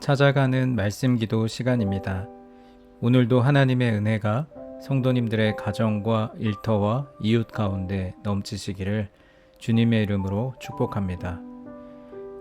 찾아가는 말씀 기도 시간입니다. 오늘도 하나님의 은혜가 성도님들의 가정과 일터와 이웃 가운데 넘치시기를 주님의 이름으로 축복합니다.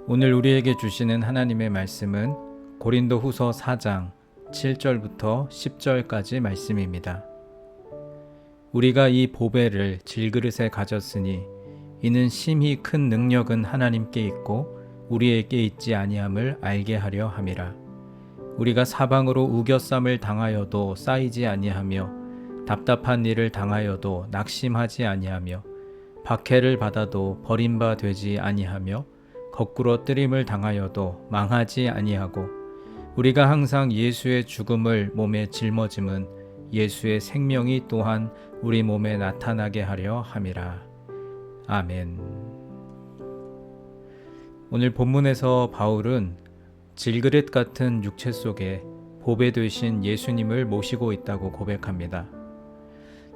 오늘 우리에게 주시는 하나님의 말씀은 고린도 후서 4장 7절부터 10절까지 말씀입니다. 우리가 이 보배를 질그릇에 가졌으니 이는 심히 큰 능력은 하나님께 있고 우리에게 있지 아니함을 알게 하려 함이라. 우리가 사방으로 우겨쌈을 당하여도 쌓이지 아니하며 답답한 일을 당하여도 낙심하지 아니하며 박해를 받아도 버림바 되지 아니하며 거꾸로 뜨림을 당하여도 망하지 아니하고 우리가 항상 예수의 죽음을 몸에 짊어짐은 예수의 생명이 또한 우리 몸에 나타나게 하려 함이라. 아멘. 오늘 본문에서 바울은 질그릇 같은 육체 속에 보배 되신 예수님을 모시고 있다고 고백합니다.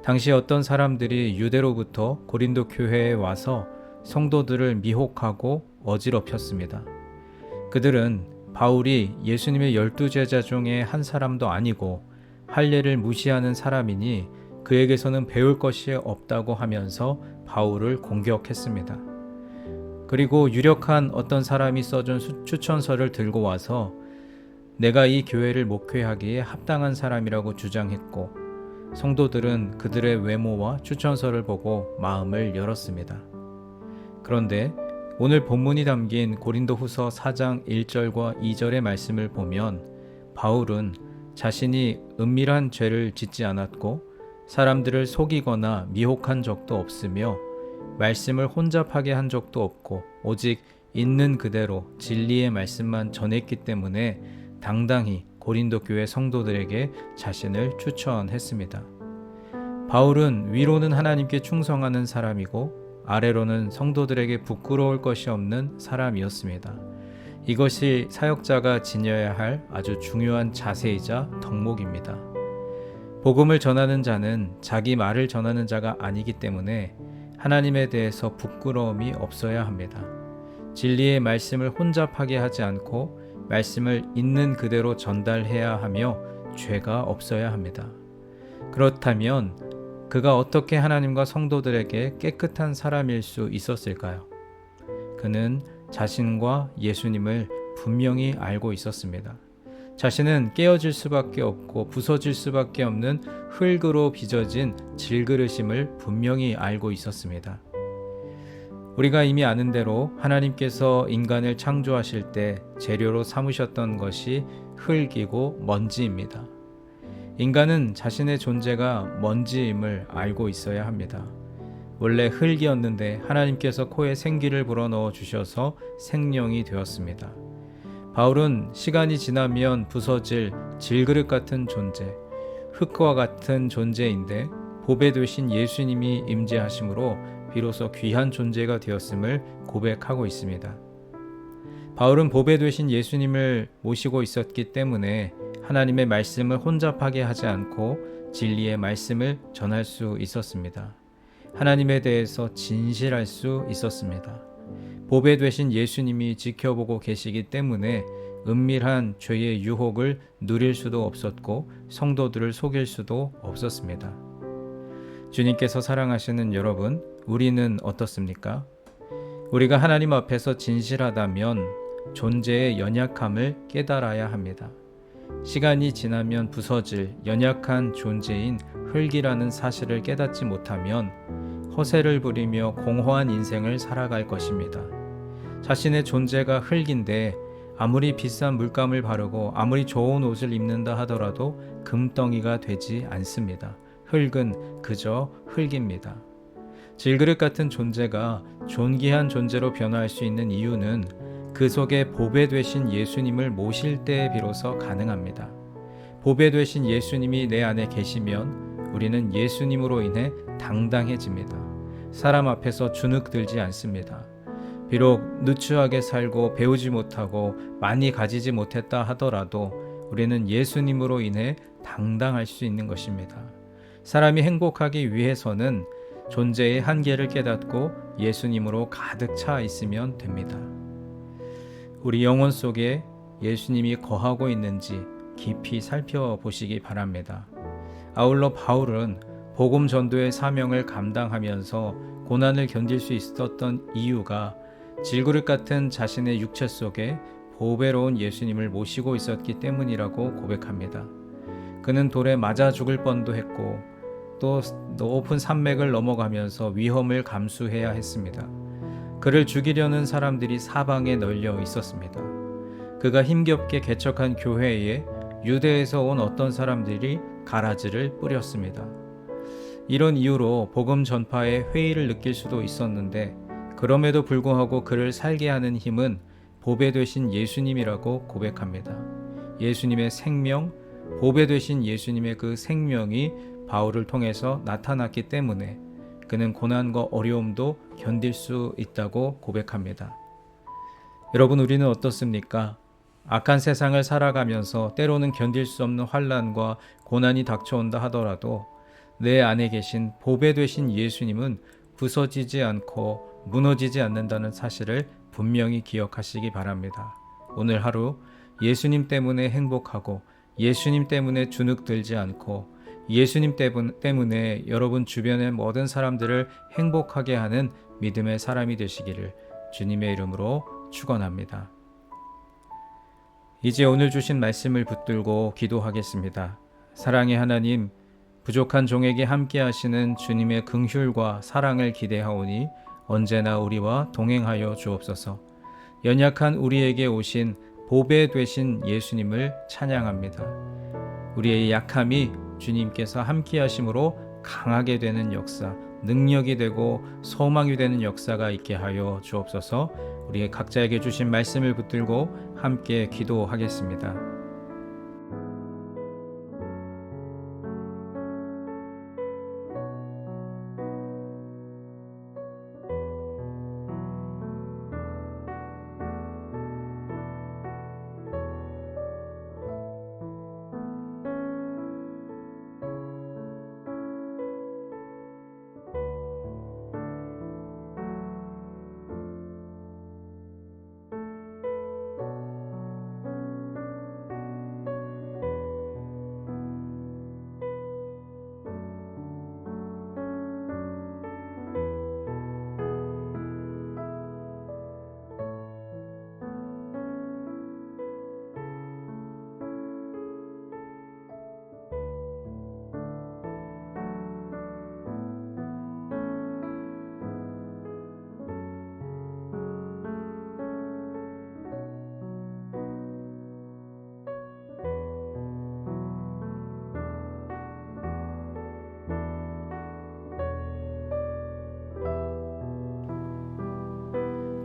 당시 어떤 사람들이 유대로부터 고린도 교회에 와서 성도들을 미혹하고 어지럽혔습니다. 그들은 바울이 예수님의 12제자 중에 한 사람도 아니고 할례를 무시하는 사람이니 그에게서는 배울 것이 없다고 하면서 바울을 공격했습니다. 그리고 유력한 어떤 사람이 써준 추천서를 들고 와서 내가 이 교회를 목회하기에 합당한 사람이라고 주장했고 성도들은 그들의 외모와 추천서를 보고 마음을 열었습니다. 그런데 오늘 본문이 담긴 고린도후서 4장 1절과 2절의 말씀을 보면 바울은 자신이 은밀한 죄를 짓지 않았고 사람들을 속이거나 미혹한 적도 없으며 말씀을 혼잡하게 한 적도 없고 오직 있는 그대로 진리의 말씀만 전했기 때문에 당당히 고린도 교회 성도들에게 자신을 추천했습니다. 바울은 위로는 하나님께 충성하는 사람이고 아래로는 성도들에게 부끄러울 것이 없는 사람이었습니다. 이것이 사역자가 지녀야 할 아주 중요한 자세이자 덕목입니다. 복음을 전하는 자는 자기 말을 전하는 자가 아니기 때문에 하나님에 대해서 부끄러움이 없어야 합니다. 진리의 말씀을 혼잡하게 하지 않고 말씀을 있는 그대로 전달해야 하며 죄가 없어야 합니다. 그렇다면 그가 어떻게 하나님과 성도들에게 깨끗한 사람일 수 있었을까요? 그는 자신과 예수님을 분명히 알고 있었습니다. 자신은 깨어질 수밖에 없고 부서질 수밖에 없는 흙으로 빚어진 질그릇임을 분명히 알고 있었습니다. 우리가 이미 아는 대로 하나님께서 인간을 창조하실 때 재료로 삼으셨던 것이 흙이고 먼지입니다. 인간은 자신의 존재가 먼지임을 알고 있어야 합니다. 원래 흙이었는데 하나님께서 코에 생기를 불어넣어 주셔서 생명이 되었습니다. 바울은 시간이 지나면 부서질 질그릇 같은 존재, 흙과 같은 존재인데 보배 되신 예수님이 임재하심으로 비로소 귀한 존재가 되었음을 고백하고 있습니다. 바울은 보배 되신 예수님을 모시고 있었기 때문에 하나님의 말씀을 혼잡하게 하지 않고 진리의 말씀을 전할 수 있었습니다. 하나님에 대해서 진실할 수 있었습니다. 보배 되신 예수님이 지켜보고 계시기 때문에 은밀한 죄의 유혹을 누릴 수도 없었고 성도들을 속일 수도 없었습니다. 주님께서 사랑하시는 여러분, 우리는 어떻습니까? 우리가 하나님 앞에서 진실하다면 존재의 연약함을 깨달아야 합니다. 시간이 지나면 부서질 연약한 존재인 흙이라는 사실을 깨닫지 못하면 허세를 부리며 공허한 인생을 살아갈 것입니다. 자신의 존재가 흙인데 아무리 비싼 물감을 바르고 아무리 좋은 옷을 입는다 하더라도 금덩이가 되지 않습니다. 흙은 그저 흙입니다. 질그릇 같은 존재가 존귀한 존재로 변화할 수 있는 이유는 그 속에 보배 되신 예수님을 모실 때에 비로소 가능합니다. 보배 되신 예수님이 내 안에 계시면 우리는 예수님으로 인해 당당해집니다. 사람 앞에서 주눅들지 않습니다. 비록 누추하게 살고 배우지 못하고 많이 가지지 못했다 하더라도 우리는 예수님으로 인해 당당할 수 있는 것입니다. 사람이 행복하기 위해서는 존재의 한계를 깨닫고 예수님으로 가득 차 있으면 됩니다. 우리 영혼 속에 예수님이 거하고 있는지 깊이 살펴보시기 바랍니다. 아울러 바울은 복음 전도의 사명을 감당하면서 고난을 견딜 수 있었던 이유가 질그릇 같은 자신의 육체 속에 보배로운 예수님을 모시고 있었기 때문이라고 고백합니다. 그는 돌에 맞아 죽을 뻔도 했고 또 높은 산맥을 넘어가면서 위험을 감수해야 했습니다. 그를 죽이려는 사람들이 사방에 널려 있었습니다. 그가 힘겹게 개척한 교회에 유대에서 온 어떤 사람들이 가라지를 뿌렸습니다. 이런 이유로 복음 전파에 회의를 느낄 수도 있었는데 그럼에도 불구하고 그를 살게 하는 힘은 보배 되신 예수님이라고 고백합니다. 예수님의 생명, 보배 되신 예수님의 그 생명이 바울을 통해서 나타났기 때문에 그는 고난과 어려움도 견딜 수 있다고 고백합니다. 여러분, 우리는 어떻습니까? 악한 세상을 살아가면서 때로는 견딜 수 없는 환난과 고난이 닥쳐온다 하더라도 내 안에 계신 보배 되신 예수님은 부서지지 않고 무너지지 않는다는 사실을 분명히 기억하시기 바랍니다. 오늘 하루 예수님 때문에 행복하고 예수님 때문에 주눅들지 않고 예수님 때문에 여러분 주변의 모든 사람들을 행복하게 하는 믿음의 사람이 되시기를 주님의 이름으로 축원합니다. 이제 오늘 주신 말씀을 붙들고 기도하겠습니다. 사랑의 하나님, 부족한 종에게 함께 하시는 주님의 긍휼과 사랑을 기대하오니 언제나 우리와 동행하여 주옵소서. 연약한 우리에게 오신 보배 되신 예수님을 찬양합니다. 우리의 약함이 주님께서 함께 하심으로 강하게 되는 역사, 능력이 되고 소망이 되는 역사가 있게 하여 주옵소서. 우리의 각자에게 주신 말씀을 붙들고 함께 기도하겠습니다.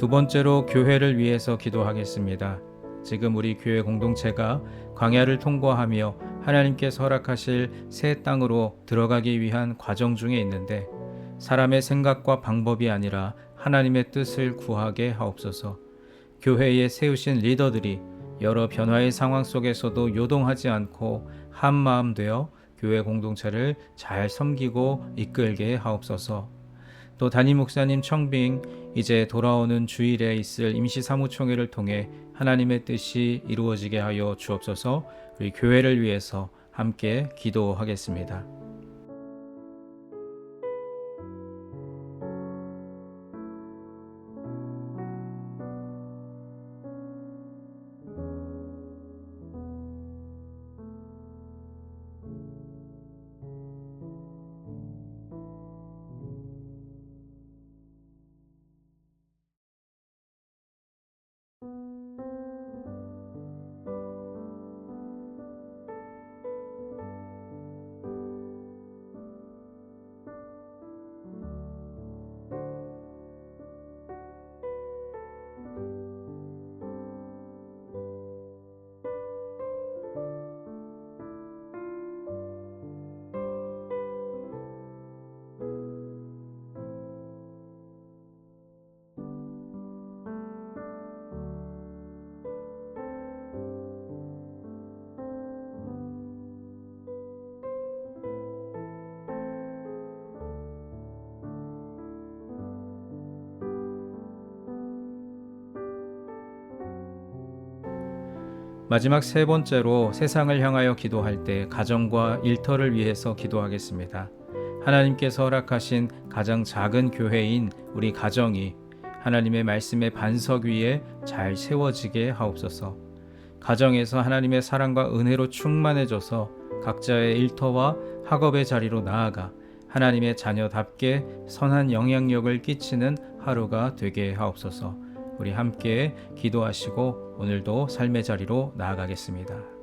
두 번째로 교회를 위해서 기도하겠습니다. 지금 우리 교회 공동체가 광야를 통과하며 하나님께서 허락하실 새 땅으로 들어가기 위한 과정 중에 있는데 사람의 생각과 방법이 아니라 하나님의 뜻을 구하게 하옵소서. 교회에 세우신 리더들이 여러 변화의 상황 속에서도 요동하지 않고 한마음 되어 교회 공동체를 잘 섬기고 이끌게 하옵소서. 또 담임 목사님 청빙 이제 돌아오는 주일에 있을 임시 사무총회를 통해 하나님의 뜻이 이루어지게 하여 주옵소서. 우리 교회를 위해서 함께 기도하겠습니다. 마지막 세 번째로 세상을 향하여 기도할 때 가정과 일터를 위해서 기도하겠습니다. 하나님께서 허락하신 가장 작은 교회인 우리 가정이 하나님의 말씀의 반석 위에 잘 세워지게 하옵소서. 가정에서 하나님의 사랑과 은혜로 충만해져서 각자의 일터와 학업의 자리로 나아가 하나님의 자녀답게 선한 영향력을 끼치는 하루가 되게 하옵소서. 우리 함께 기도하시고 오늘도 삶의 자리로 나아가겠습니다.